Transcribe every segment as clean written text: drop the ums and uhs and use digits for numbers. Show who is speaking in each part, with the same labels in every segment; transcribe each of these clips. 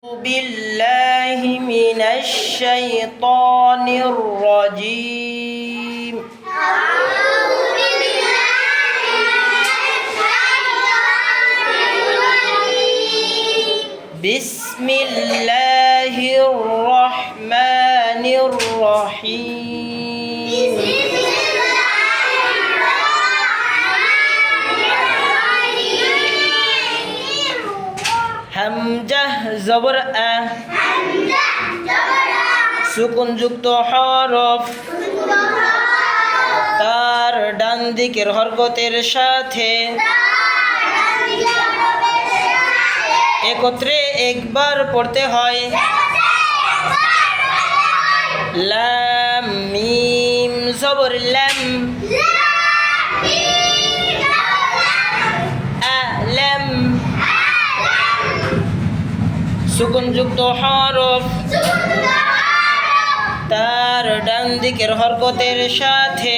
Speaker 1: بالله من الشيطان الرجيم بسم الله الرحمن الرحيم হামজা জবর আ সুকুন যুক্ত হরফ তার ডান দিকের হরকতের সাথে একত্রে একবার পড়তে হয়। লাম মিম জবর লাম আলাম সুকুন যুক্ত হরফ তার ডান দিকের হরকতের সাথে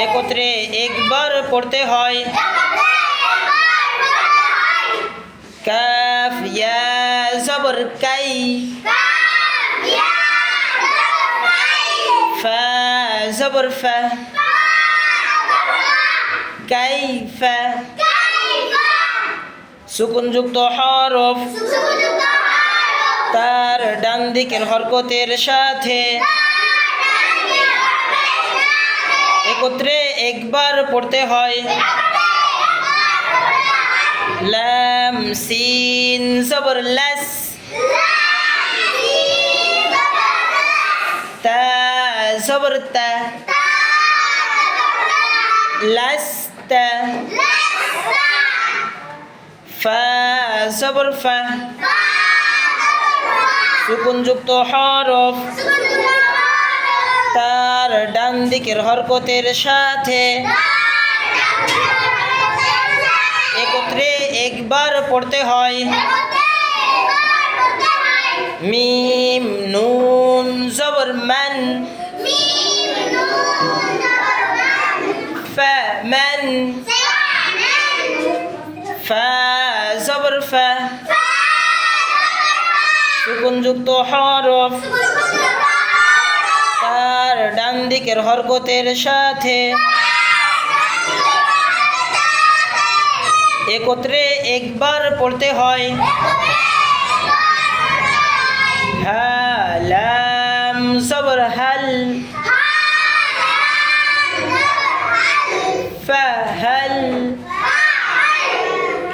Speaker 1: একত্রে একবার পড়তে হয়। কাফ ইয়া জবর কাই ফা জবর ফা কাইফা সুকুন যুক্ত হরফ তার ডান দিকের হরকতের সাথে একত্রে একবার পড়তে হয়। লাম সিন জবর লাস তা জবর তা লাস্তা ফা জবর ফা সুকুন যুক্ত হরফ তার ডান দিকের হরকতের সাথে একত্রে একবার পড়তে হয়। মিম নুন জবর মান ফা মান ফা জবর ফা সুকুন যুক্ত হরফ তার ডান দিকের হরকতের সাথে একত্রে একবার পড়তে হয়। হা লাম জবর হাল ফা হাল